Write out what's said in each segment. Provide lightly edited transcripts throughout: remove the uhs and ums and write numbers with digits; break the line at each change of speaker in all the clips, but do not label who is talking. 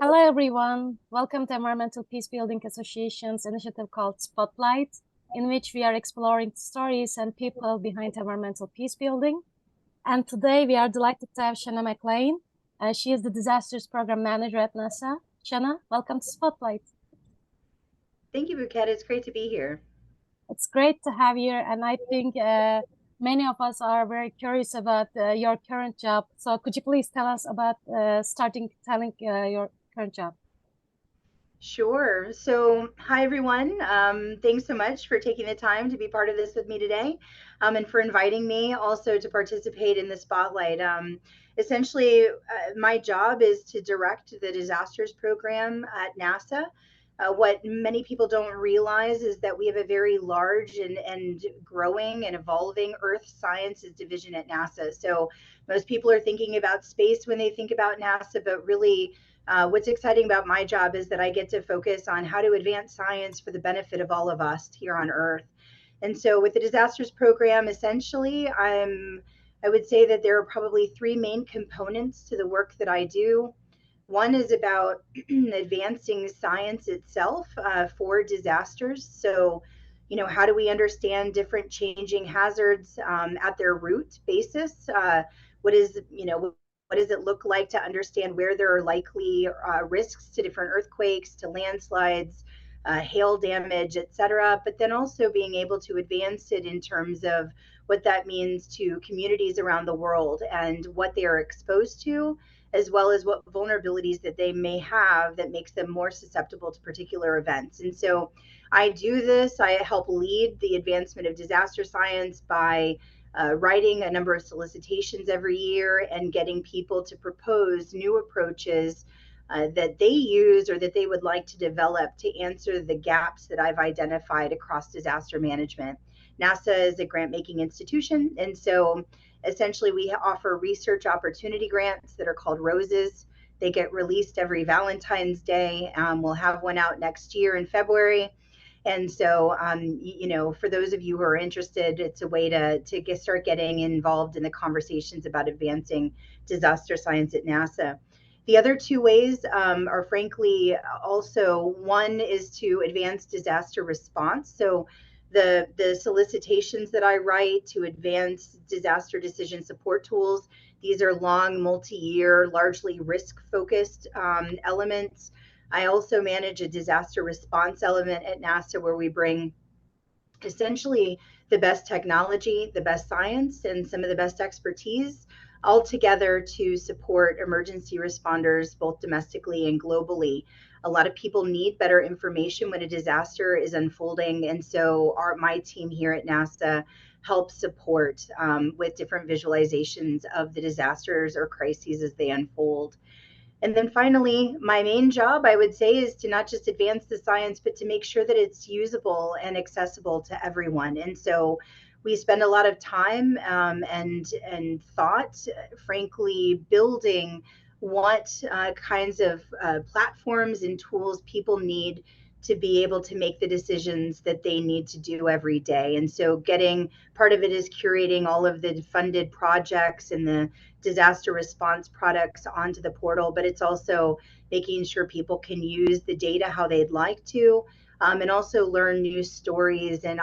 Hello, everyone. Welcome to Environmental Peace Building Association's initiative called Spotlight, in which we are exploring stories and people behind environmental peace building. And today we are delighted to have Shanna McClain. She is the Disasters Program Manager at NASA. Shanna, welcome to Spotlight.
Thank you, Bouquet. It's great to be here.
It's great to have you, and I think many of us are very curious about your current job. So could you please tell us about telling your current job?
Sure. So, hi, everyone. Thanks so much for taking the time to be part of this with me today, and for inviting me also to participate in the spotlight. Essentially, my job is to direct the disasters program at NASA. What many people don't realize is that we have a very large and growing and evolving Earth Sciences division at NASA. So, most people are thinking about space when they think about NASA, but really, what's exciting about my job is that I get to focus on how to advance science for the benefit of all of us here on Earth. And so, with the disasters program, essentially, I would say that there are probably three main components to the work that I do. One is about advancing science itself for disasters. So, how do we understand different changing hazards at their root basis? What is, what does it look like to understand where there are likely risks to different earthquakes, to landslides, hail damage, et cetera? But then also being able to advance it in terms of what that means to communities around the world and what they are exposed to, as well as what vulnerabilities that they may have that makes them more susceptible to particular events. And so I do this, I help lead the advancement of disaster science by writing a number of solicitations every year and getting people to propose new approaches that they use or that they would like to develop to answer the gaps that I've identified across disaster management. NASA is a grant making institution, and so essentially we offer research opportunity grants that are called roses. They get released every Valentine's Day. We'll have one out next year in February. And so, for those of you who are interested, it's a way to start getting involved in the conversations about advancing disaster science at NASA. The other two ways are frankly also one is to advance disaster response. So the solicitations that I write to advance disaster decision support tools, these are long, multi-year, largely risk-focused elements. I also manage a disaster response element at NASA where we bring essentially the best technology, the best science, and some of the best expertise all together to support emergency responders both domestically and globally. A lot of people need better information when a disaster is unfolding, and so my team here at NASA helps support with different visualizations of the disasters or crises as they unfold. And then finally, my main job, I would say, is to not just advance the science, but to make sure that it's usable and accessible to everyone. And so we spend a lot of time and thought, frankly, building what kinds of platforms and tools people need to be able to make the decisions that they need to do every day. And so getting part of it is curating all of the funded projects and the disaster response products onto the portal, but it's also making sure people can use the data how they'd like to, and also learn new stories and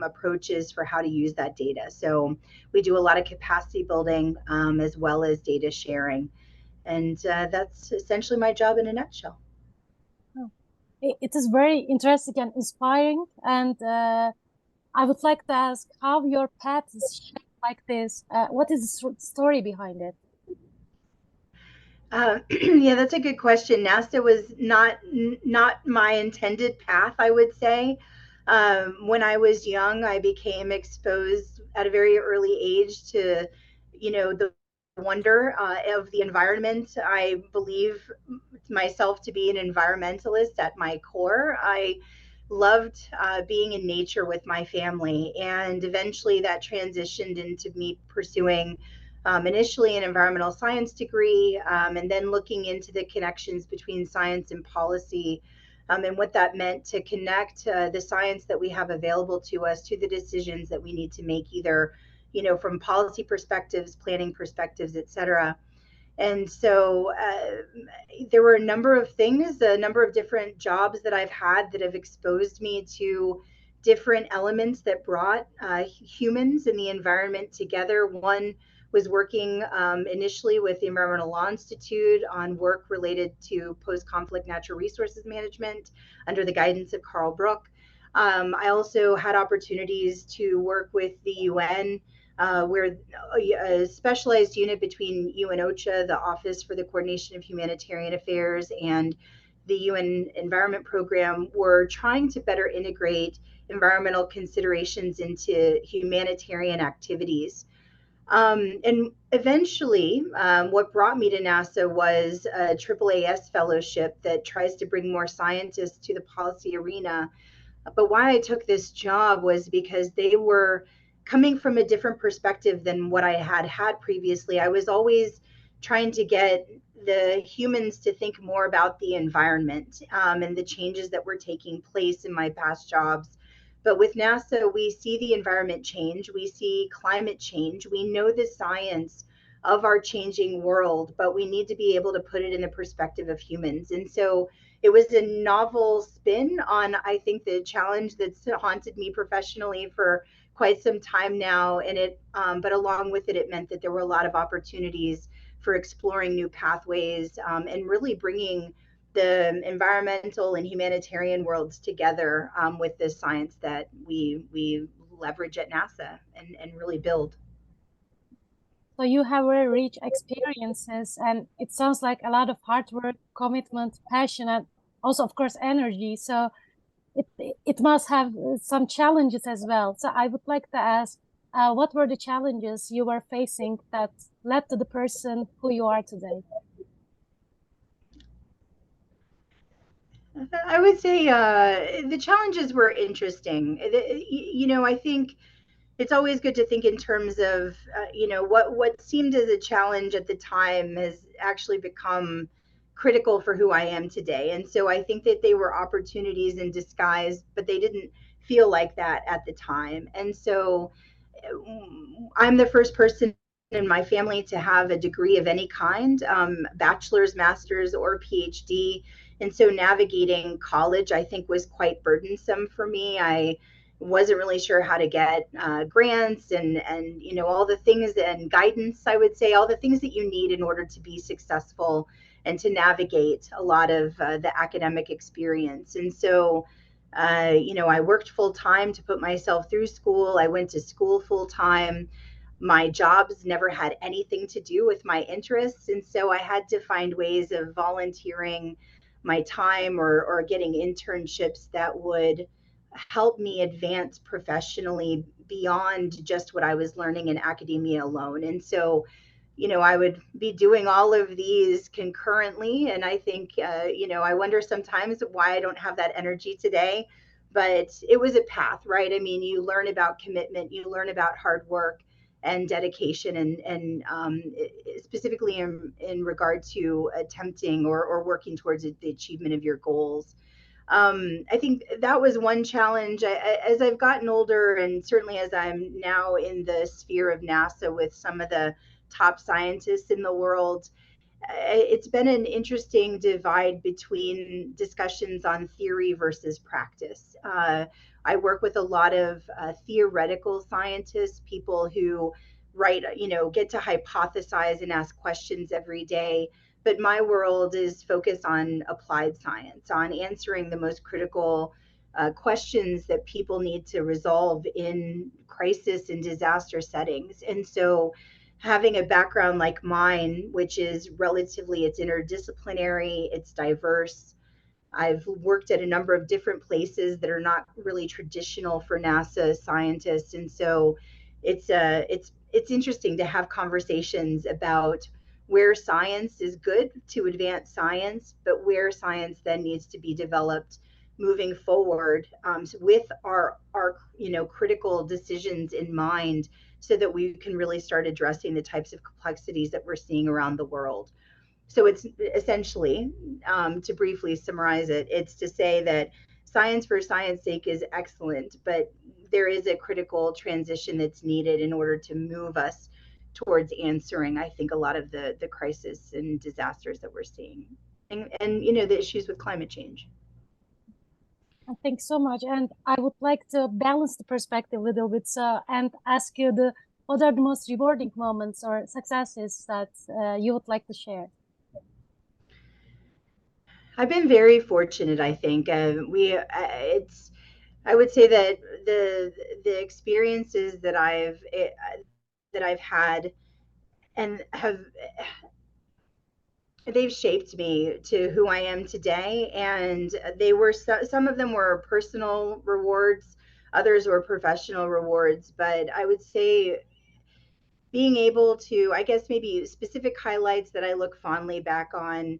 approaches for how to use that data. So we do a lot of capacity building as well as data sharing. And that's essentially my job in a nutshell.
Oh, it is very interesting and inspiring. And I would like to ask how your path is shaped like this. What is the story behind it?
Yeah, that's a good question. NASA was not my intended path, I would say. When I was young, I became exposed at a very early age to, the wonder of the environment. I believe myself to be an environmentalist at my core. I loved being in nature with my family, and eventually that transitioned into me pursuing initially an environmental science degree, and then looking into the connections between science and policy, and what that meant to connect the science that we have available to us to the decisions that we need to make, either from policy perspectives, planning perspectives, et cetera. And so there were a number of things, a number of different jobs that I've had that have exposed me to different elements that brought humans and the environment together. One was working initially with the Environmental Law Institute on work related to post conflict natural resources management under the guidance of Carl Brook. I also had opportunities to work with the UN, where a specialized unit between UN OCHA, the Office for the Coordination of Humanitarian Affairs, and the UN Environment Program were trying to better integrate environmental considerations into humanitarian activities. And eventually, what brought me to NASA was a AAAS fellowship that tries to bring more scientists to the policy arena. But why I took this job was because they were coming from a different perspective than what I had had previously. I was always trying to get the humans to think more about the environment, and the changes that were taking place in my past jobs. But with NASA, we see the environment change, we see climate change, we know the science of our changing world, but we need to be able to put it in the perspective of humans. And so it was a novel spin on, I think, the challenge that's haunted me professionally for quite some time now. And but along with it, it meant that there were a lot of opportunities for exploring new pathways, and really bringing the environmental and humanitarian worlds together, with the science that we leverage at NASA and really build.
So you have very rich experiences, and it sounds like a lot of hard work, commitment, passion, and also, of course, energy. So it must have some challenges as well. So I would like to ask, what were the challenges you were facing that led to the person who you are today?
I would say the challenges were interesting. I think it's always good to think in terms of, what seemed as a challenge at the time has actually become critical for who I am today. And so I think that they were opportunities in disguise, but they didn't feel like that at the time. And so I'm the first person in my family to have a degree of any kind, bachelor's, master's, or PhD. And so navigating college, I think, was quite burdensome for me. I wasn't really sure how to get grants and all the things and guidance. I would say all the things that you need in order to be successful and to navigate a lot of the academic experience. And so I worked full time to put myself through school. I went to school full time. My jobs never had anything to do with my interests. And so I had to find ways of volunteering my time or getting internships that would help me advance professionally beyond just what I was learning in academia alone. And so I would be doing all of these concurrently. And I think, I wonder sometimes why I don't have that energy today. But it was a path, right? I mean, you learn about commitment, you learn about hard work and dedication, and specifically in regard to attempting or working towards the achievement of your goals. I think that was one challenge. As I've gotten older, and certainly as I'm now in the sphere of NASA with some of the top scientists in the world, it's been an interesting divide between discussions on theory versus practice. I work with a lot of theoretical scientists, people who get to hypothesize and ask questions every day. But my world is focused on applied science, on answering the most critical questions that people need to resolve in crisis and disaster settings. And so having a background like mine, which is relatively, it's interdisciplinary, it's diverse. I've worked at a number of different places that are not really traditional for NASA scientists, and so it's interesting to have conversations about where science is good to advance science, but where science then needs to be developed moving forward, with our critical decisions in mind, so that we can really start addressing the types of complexities that we're seeing around the world. So it's essentially, to briefly summarize it, it's to say that science for science sake is excellent, but there is a critical transition that's needed in order to move us towards answering, I think, a lot of the crisis and disasters that we're seeing, and the issues with climate change.
Thanks so much. And I would like to balance the perspective a little bit, so and ask you what are the most rewarding moments or successes that you would like to share?
I've been very fortunate. I think it's. I would say that the experiences that I've had and have they've shaped me to who I am today. And some of them were personal rewards, others were professional rewards. But I would say being able to, I guess, maybe specific highlights that I look fondly back on,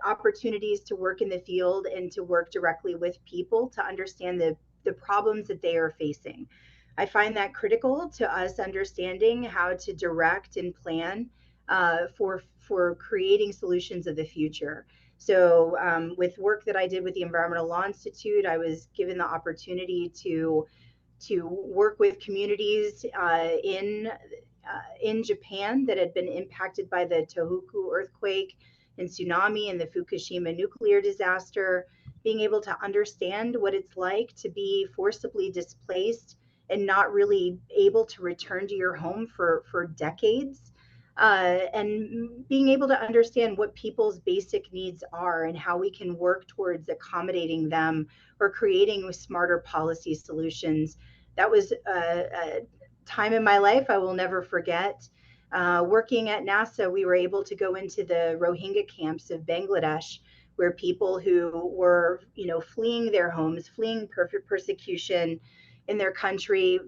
opportunities to work in the field and to work directly with people to understand the problems that they are facing. I find that critical to us understanding how to direct and plan for creating solutions of the future. So, with work that I did with the Environmental Law Institute, I was given the opportunity to work with communities in Japan that had been impacted by the Tohoku earthquake and tsunami and the Fukushima nuclear disaster, being able to understand what it's like to be forcibly displaced and not really able to return to your home for decades. And being able to understand what people's basic needs are and how we can work towards accommodating them or creating smarter policy solutions. That was a time in my life I will never forget. Working at NASA, we were able to go into the Rohingya camps of Bangladesh, where people who were, fleeing their homes, fleeing persecution in their country,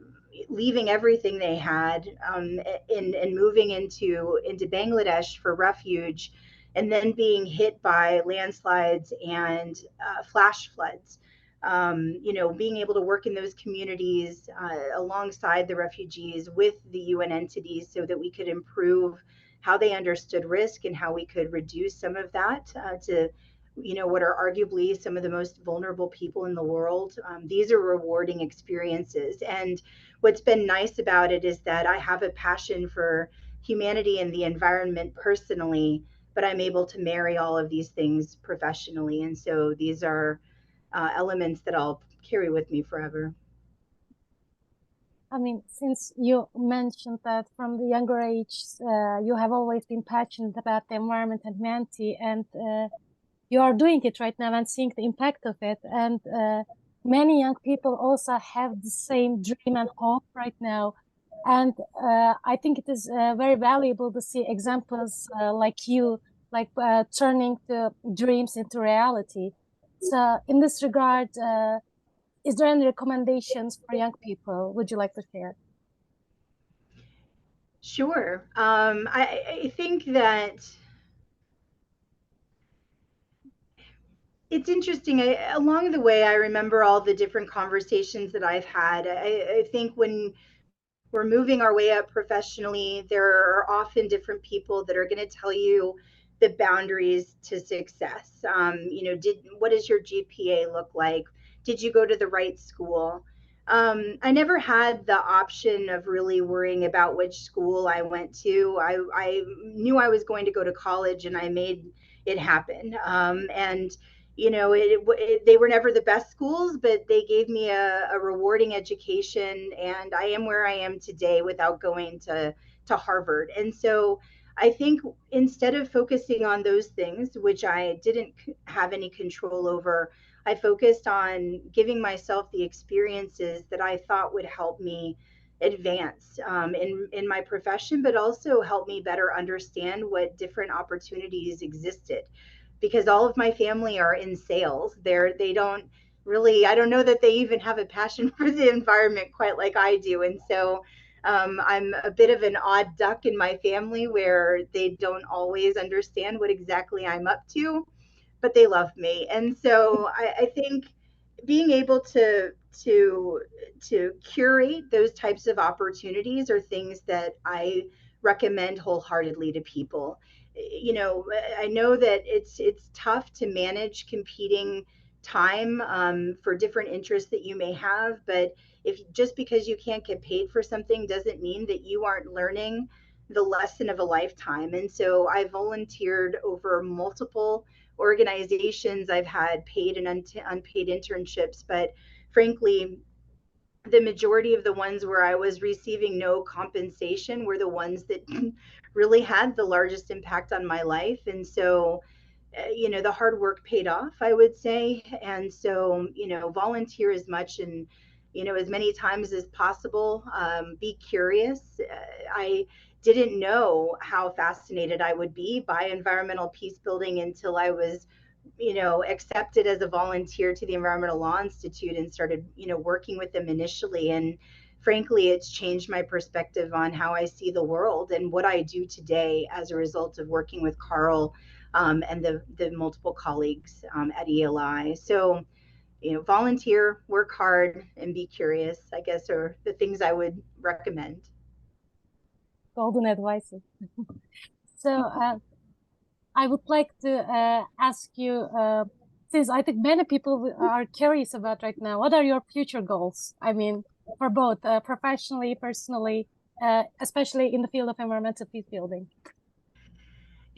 leaving everything they had, and moving into Bangladesh for refuge, and then being hit by landslides and flash floods. Being able to work in those communities alongside the refugees with the UN entities so that we could improve how they understood risk and how we could reduce some of that to what are arguably some of the most vulnerable people in the world. These are rewarding experiences. And what's been nice about it is that I have a passion for humanity and the environment personally, but I'm able to marry all of these things professionally. And so these are elements that I'll carry with me forever.
I mean, since you mentioned that from the younger age, you have always been passionate about the environment and humanity, and you are doing it right now and seeing the impact of it. And many young people also have the same dream and hope right now. And I think it is very valuable to see examples like you, like turning the dreams into reality. So, in this regard, is there any recommendations for young people would you like to share?
Sure. I think that it's interesting. Along the way, I remember all the different conversations that I've had. I think when we're moving our way up professionally, there are often different people that are going to tell you the boundaries to success. What does your GPA look like? Did you go to the right school? I never had the option of really worrying about which school I went to. I knew I was going to go to college, and I made it happen. And they were never the best schools, but they gave me a rewarding education, and I am where I am today without going to Harvard. And so I think instead of focusing on those things, which I didn't have any control over, I focused on giving myself the experiences that I thought would help me advance in my profession, but also help me better understand what different opportunities existed, because all of my family are in sales. They don't really, I don't know that they even have a passion for the environment quite like I do. And so I'm a bit of an odd duck in my family where they don't always understand what exactly I'm up to, but they love me. And so I think being able to to curate those types of opportunities are things that I recommend wholeheartedly to people. I know that it's tough to manage competing time for different interests that you may have, but if just because you can't get paid for something doesn't mean that you aren't learning the lesson of a lifetime. And so I volunteered over multiple organizations. I've had paid and unpaid internships, but frankly, the majority of the ones where I was receiving no compensation were the ones that really had the largest impact on my life. And so, the hard work paid off, I would say. And so, volunteer as much and, as many times as possible. Be curious. I didn't know how fascinated I would be by environmental peace building until I was accepted as a volunteer to the Environmental Law Institute and started, working with them initially. And frankly, it's changed my perspective on how I see the world and what I do today as a result of working with Carl and the multiple colleagues at ELI. So, volunteer, work hard, and be curious, I guess, are the things I would recommend.
Golden advice. So I would like to ask you, since I think many people are curious about right now, what are your future goals? I mean, for both professionally, personally, especially in the field of environmental peace building.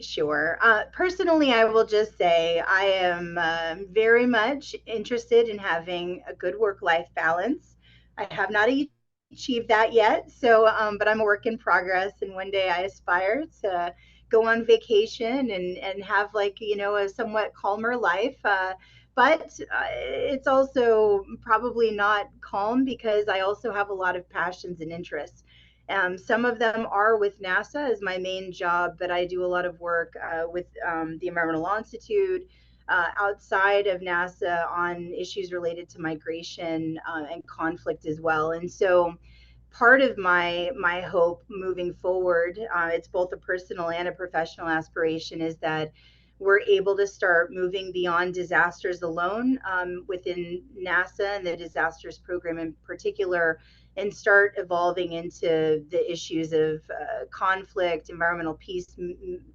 Sure. Personally, I will just say I am very much interested in having a good work life balance. I have not achieved that yet, so but I'm a work in progress, and one day I aspire to go on vacation and have like a somewhat calmer life. But it's also probably not calm because I also have a lot of passions and interests. Some of them are with NASA as my main job, but I do a lot of work with the Environmental Law Institute outside of NASA on issues related to migration and conflict as well. And so part of my hope moving forward, it's both a personal and a professional aspiration, is that we're able to start moving beyond disasters alone within NASA and the disasters program in particular, and start evolving into the issues of conflict, environmental peace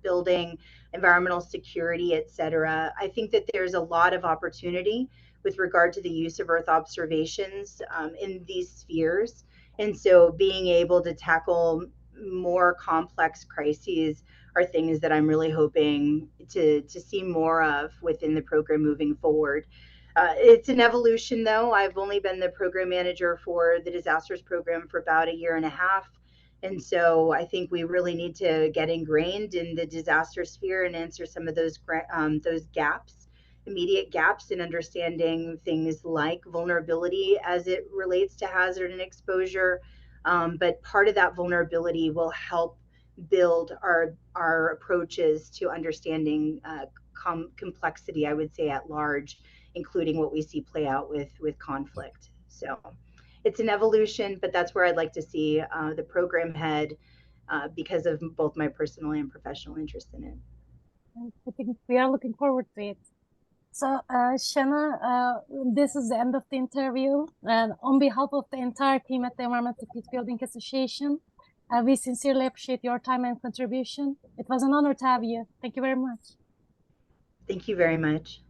building, environmental security, et cetera. I think that there's a lot of opportunity with regard to the use of Earth observations in these spheres. And so being able to tackle more complex crises are things that I'm really hoping to see more of within the program moving forward. It's an evolution, though. I've only been the program manager for the disasters program for about a year and a half. And so I think we really need to get ingrained in the disaster sphere and answer some of those gaps, immediate gaps in understanding things like vulnerability as it relates to hazard and exposure. But part of that vulnerability will help build our approaches to understanding complexity, I would say, at large, including what we see play out with conflict. So it's an evolution, but that's where I'd like to see the program head because of both my personal and professional interest in it.
I think we are looking forward to it. So, Shanna, this is the end of the interview. And on behalf of the entire team at the Environmental Peace Building Association, we sincerely appreciate your time and contribution. It was an honor to have you. Thank you very much.
Thank you very much.